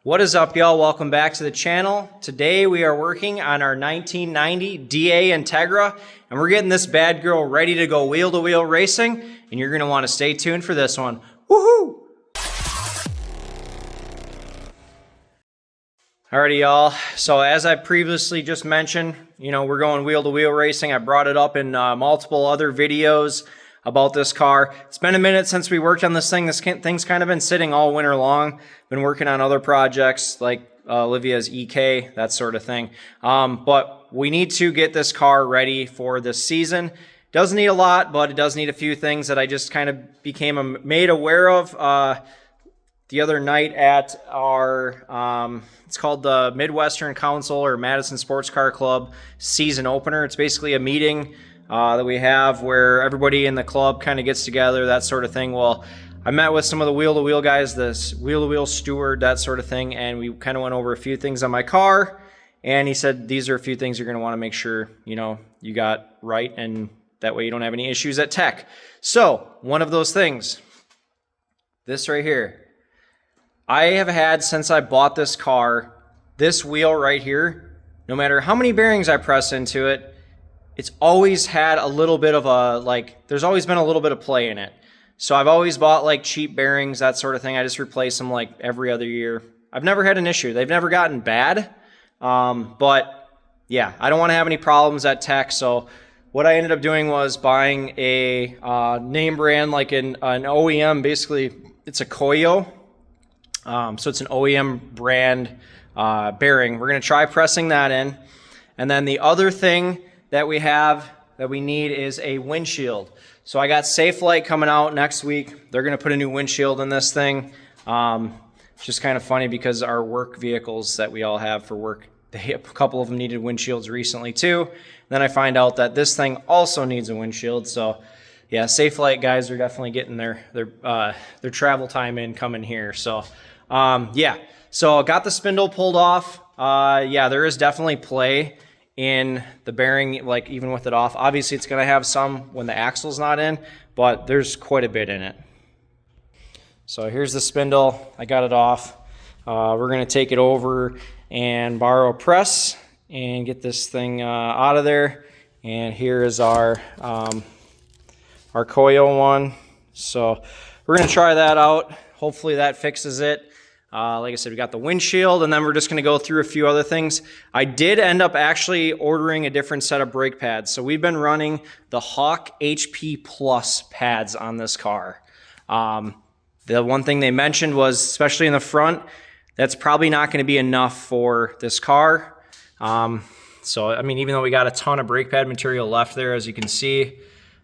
What is up, y'all? Welcome back to the channel. Today we are working on our 1990 DA Integra, and we're getting this bad girl ready to go wheel-to-wheel racing, and you're gonna wanna stay tuned for this one. Woohoo! Alrighty, y'all. So as I previously just mentioned, we're going wheel-to-wheel racing. I brought it up in multiple other videos about this car. It's been a minute since we worked on this thing. This thing's kind of been sitting all winter long. Been working on other projects like Olivia's EK, that sort of thing. But we need to get this car ready for this season. Doesn't need a lot, but it does need a few things that I just kind of became made aware of the other night at our, it's called the Midwestern Council or Madison Sports Car Club season opener. It's basically a meeting that we have where everybody in the club kind of gets together, that sort of thing. Well, I met with some of the wheel-to-wheel guys, this wheel-to-wheel steward, that sort of thing, and we kind of went over a few things on my car, and he said these are a few things you're going to want to make sure you got right, and that way you don't have any issues at tech. So one of those things, this right here, I have had since I bought this car, this wheel right here, no matter how many bearings I press into it, it's always had a little bit of there's always been a little bit of play in it. So I've always bought cheap bearings, that sort of thing. I just replace them every other year. I've never had an issue. They've never gotten bad. But yeah, I don't want to have any problems at tech. So what I ended up doing was buying a name brand, like an OEM. Basically, it's a Koyo. So it's an OEM brand bearing. We're going to try pressing that in. And then the other thing that we need is a windshield. So I got Safelite coming out next week. They're going to put a new windshield in this thing. It's just kind of funny because our work vehicles that we all have for work, a couple of them needed windshields recently too. Then I find out that this thing also needs a windshield. So yeah, Safelite guys are definitely getting their travel time in coming here. So yeah, so got the spindle pulled off. Yeah, there is definitely play in the bearing, even with it off. Obviously it's going to have some when the axle's not in, but there's quite a bit in it. So here's the spindle. I got it off. We're going to take it over and borrow a press and get this thing out of there. And here is our Koyo one. So we're going to try that out. Hopefully that fixes it. Like I said, we got the windshield, and then we're just going to go through a few other things. I did end up actually ordering a different set of brake pads. So we've been running the Hawk HP Plus pads on this car. The one thing they mentioned was, especially in the front, that's probably not going to be enough for this car. So, I mean, even though we got a ton of brake pad material left there, as you can see,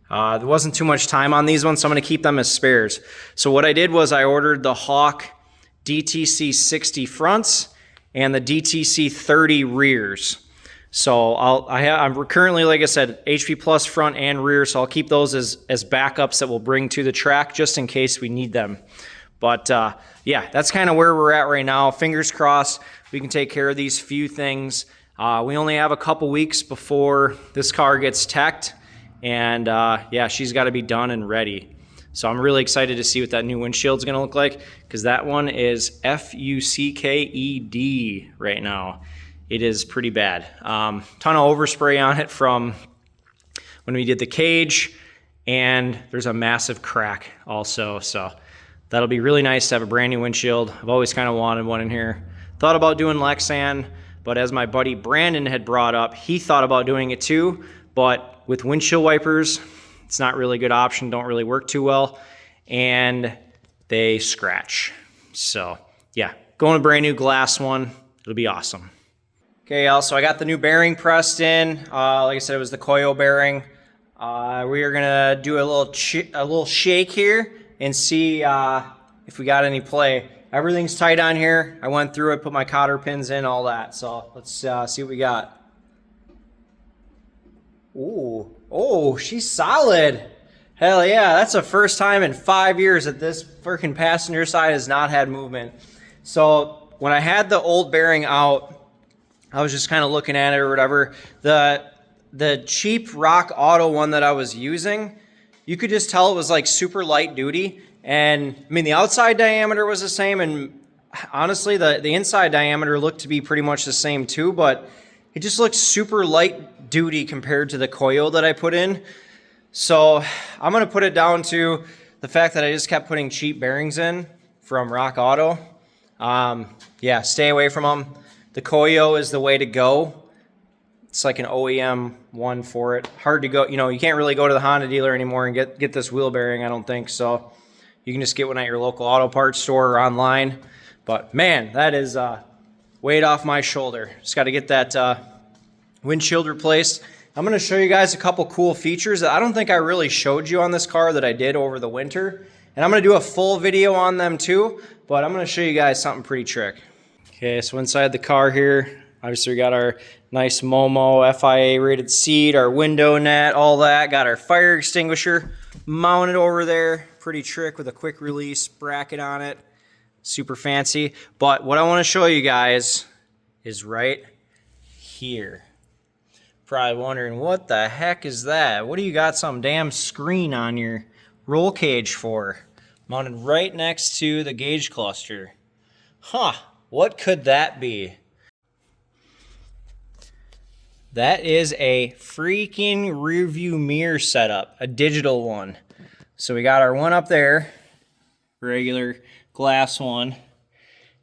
there wasn't too much time on these ones, so I'm going to keep them as spares. So what I did was I ordered the Hawk DTC 60 fronts and the DTC 30 rears. So I'm currently, like I said, HP Plus front and rear, so I'll keep those as backups that we'll bring to the track just in case we need them. But yeah, that's kind of where we're at right now. Fingers crossed we can take care of these few things. We only have a couple weeks before this car gets teched, and yeah, she's got to be done and ready. So I'm really excited to see what that new windshield is going to look like, because that one is FUCKED right now. It is pretty bad. Ton of overspray on it from when we did the cage, and there's a massive crack also. So that'll be really nice to have a brand new windshield. I've always kind of wanted one in here. Thought about doing Lexan, but as my buddy Brandon had brought up, he thought about doing it too, but with windshield wipers, it's not really a good option, don't really work too well, and they scratch. So yeah, going a brand new glass one, it'll be awesome. Okay, y'all, so I got the new bearing pressed in. Like I said, it was the Koyo bearing. We are gonna do a little shake here and see if we got any play. Everything's tight on here. I went through it, put my cotter pins in, all that. So let's see what we got. Ooh. Oh, she's solid. Hell yeah, that's the first time in 5 years that this freaking passenger side has not had movement. So when I had the old bearing out, I was just kind of looking at it or whatever. The cheap Rock Auto one that I was using, you could just tell it was super light duty. And I mean, the outside diameter was the same, and honestly, the inside diameter looked to be pretty much the same too, but it just looks super light duty compared to the coil that I put in. So I'm going to put it down to the fact that I just kept putting cheap bearings in from Rock Auto. Yeah, stay away from them. The Koyo is the way to go. It's like an OEM one for it. Hard to go, you know, you can't really go to the Honda dealer anymore and get this wheel bearing, I don't think. So you can just get one at your local auto parts store or online. But man, that is weight off my shoulder. Just got to get that windshield replaced. I'm going to show you guys a couple cool features that I don't think I really showed you on this car that I did over the winter. And I'm going to do a full video on them too, but I'm going to show you guys something pretty trick. Okay, so inside the car here, obviously we got our nice Momo FIA rated seat, our window net, all that. Got our fire extinguisher mounted over there. Pretty trick with a quick release bracket on it. Super fancy. But what I want to show you guys is right here. Probably wondering, what the heck is that? What do you got some damn screen on your roll cage for? Mounted right next to the gauge cluster. Huh, what could that be? That is a freaking rear view mirror setup, a digital one. So we got our one up there, regular glass one.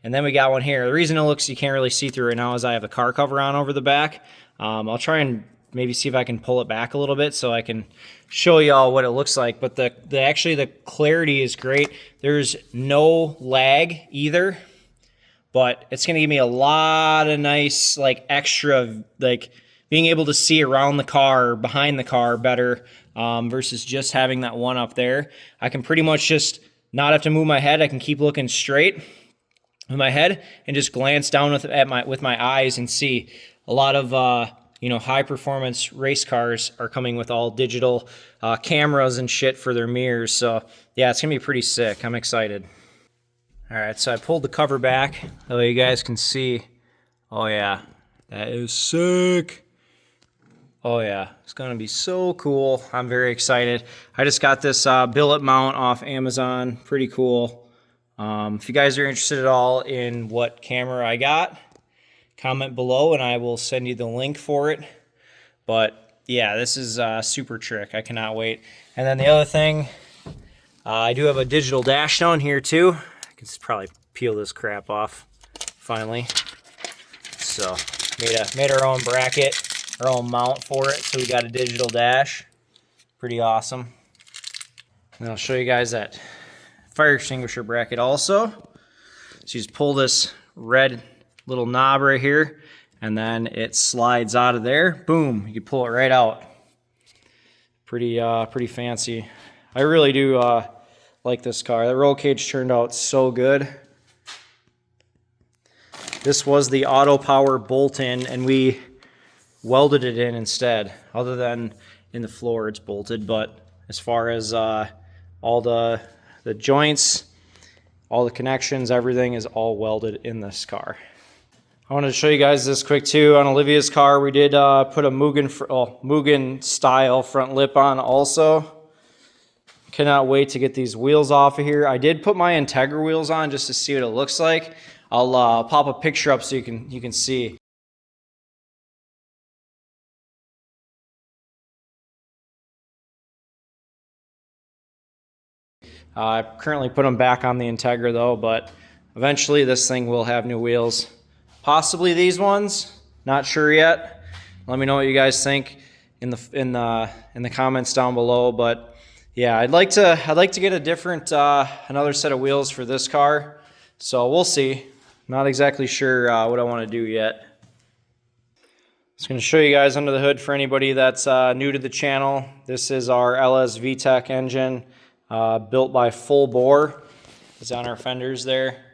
And then we got one here. The reason it looks you can't really see through right now is I have a car cover on over the back. I'll try and maybe see if I can pull it back a little bit so I can show y'all what it looks like. But actually the clarity is great. There's no lag either, but it's gonna give me a lot of nice like extra like being able to see around the car, behind the car better versus just having that one up there. I can pretty much just not have to move my head. I can keep looking straight with my head and just glance down with my eyes and see. A lot of you know, high performance race cars are coming with all digital cameras and shit for their mirrors. So yeah, it's gonna be pretty sick. I'm excited. All right, so I pulled the cover back so you guys can see. Oh yeah, that is sick. Oh yeah, it's gonna be so cool. I'm very excited. I just got this billet mount off Amazon. Pretty cool. If you guys are interested at all in what camera I got, comment below and I will send you the link for it. But yeah, this is super trick. I cannot wait. And then the other thing, I do have a digital dash down here too. I can probably peel this crap off finally. So made our own bracket, our own mount for it. So we got a digital dash. Pretty awesome. And I'll show you guys that fire extinguisher bracket also. So you just pull this red little knob right here, and then it slides out of there. Boom, you can pull it right out. Pretty fancy. I really do like this car. The roll cage turned out so good. This was the auto power bolt-in, and we welded it in instead. Other than in the floor, it's bolted. But as far as all the joints, all the connections, everything is all welded in this car. I wanted to show you guys this quick too. On Olivia's car, we did put a Mugen style front lip on also. Cannot wait to get these wheels off of here. I did put my Integra wheels on just to see what it looks like. I'll pop a picture up so you can see. I currently put them back on the Integra though, but eventually this thing will have new wheels. Possibly these ones, not sure yet. Let me know what you guys think in the comments down below. But yeah, I'd like to get a different another set of wheels for this car. So we'll see. Not exactly sure what I want to do yet. Just going to show you guys under the hood for anybody that's new to the channel. This is our LS VTEC engine built by Full Bore. It's on our fenders there.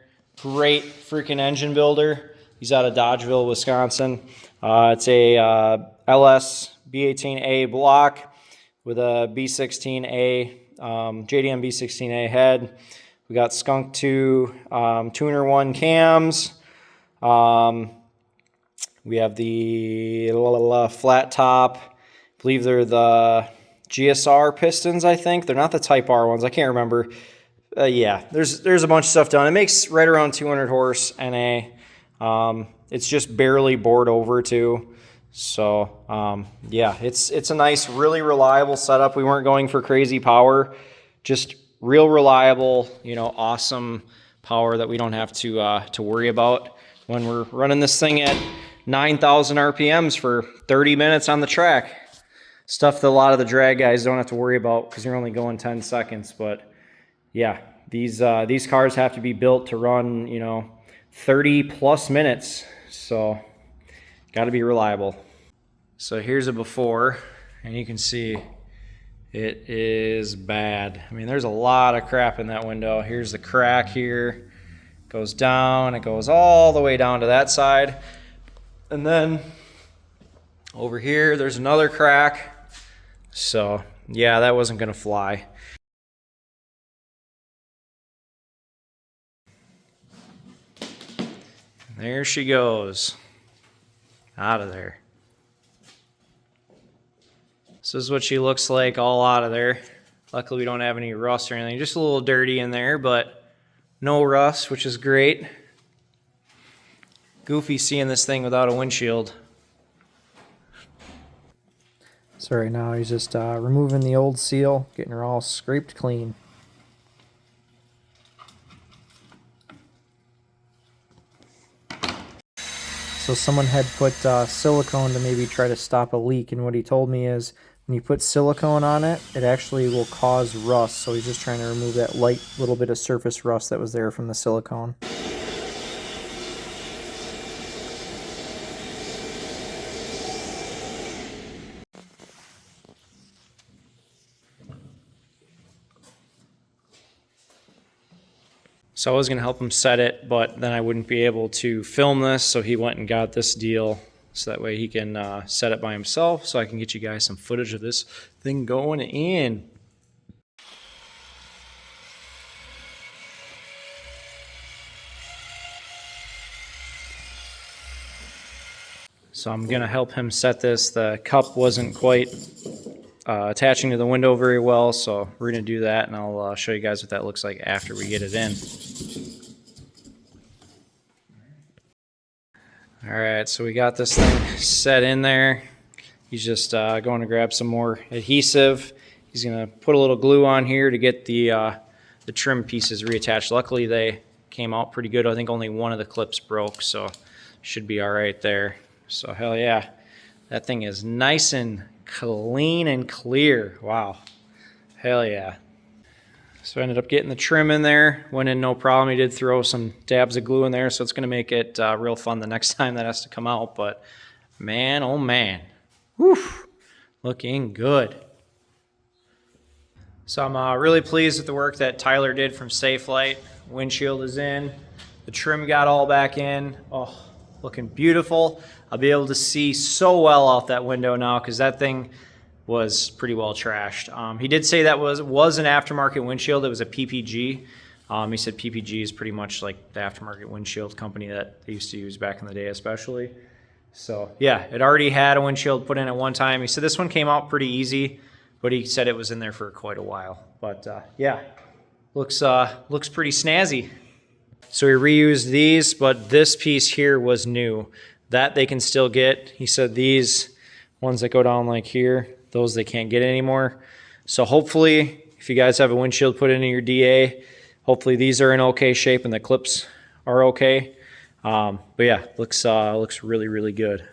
Great freaking engine builder. He's out of Dodgeville, Wisconsin. It's a LS B18A block with a B16A, JDM B16A head. We got Skunk 2 Tuner 1 cams. We have the flat top. I believe they're the GSR pistons, I think. They're not the Type R ones. I can't remember. Yeah, there's a bunch of stuff done. It makes right around 200 horse NA. It's just barely bored over too. So yeah, it's a nice, really reliable setup. We weren't going for crazy power, just real reliable, you know, awesome power that we don't have to worry about when we're running this thing at 9,000 RPMs for 30 minutes on the track. Stuff that a lot of the drag guys don't have to worry about because you're only going 10 seconds. But yeah, these cars have to be built to run, you know, 30 plus minutes. So got to be reliable. So here's a before, and you can see it is bad. I mean, there's a lot of crap in that window. Here's the crack here. Goes down, it goes all the way down to that side. And then over here, there's another crack. So yeah, that wasn't gonna fly. There she goes, out of there. So this is what she looks like all out of there. Luckily we don't have any rust or anything, just a little dirty in there, but no rust, which is great. Goofy seeing this thing without a windshield. So right now he's just removing the old seal, getting her all scraped clean. So someone had put silicone to maybe try to stop a leak, and what he told me is when you put silicone on it, it actually will cause rust. So he's just trying to remove that light little bit of surface rust that was there from the silicone. So I was gonna help him set it, but then I wouldn't be able to film this, so he went and got this deal so that way he can set it by himself, so I can get you guys some footage of this thing going in. So I'm gonna help him set this. The cup wasn't quite attaching to the window very well, so we're gonna do that, and I'll show you guys what that looks like after we get it in. All right, so we got this thing set in there. He's just going to grab some more adhesive. He's gonna put a little glue on here to get the trim pieces reattached. Luckily they came out pretty good. I think only one of the clips broke, so should be all right there. So hell yeah, that thing is nice and clean and clear. Wow, hell yeah. So I ended up getting the trim in there, went in no problem. He did throw some dabs of glue in there, so it's gonna make it real fun the next time that has to come out. But man, oh man, whew, looking good. So I'm really pleased with the work that Tyler did from Safelite. Windshield is in, the trim got all back in. Oh, looking beautiful. I'll be able to see so well out that window now because that thing was pretty well trashed. He did say that was an aftermarket windshield. It was a PPG. He said PPG is pretty much like the aftermarket windshield company that they used to use back in the day especially. So yeah, it already had a windshield put in at one time. He said this one came out pretty easy, but he said it was in there for quite a while. But yeah, looks pretty snazzy. So we reused these, but this piece here was new. That they can still get. He said these ones that go down like here, those they can't get anymore. So hopefully, if you guys have a windshield put into your DA, hopefully these are in okay shape and the clips are okay. But yeah, looks really, really good.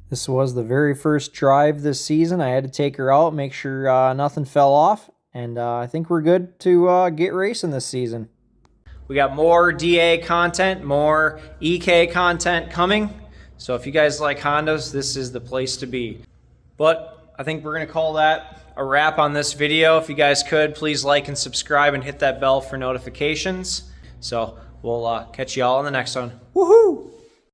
This was the very first drive this season. I had to take her out, make sure nothing fell off, and I think we're good to get racing this season. We got more DA content, more EK content coming. So if you guys like Hondas, this is the place to be. But I think we're gonna call that a wrap on this video. If you guys could, please like and subscribe and hit that bell for notifications. So we'll catch you all on the next one. Woohoo!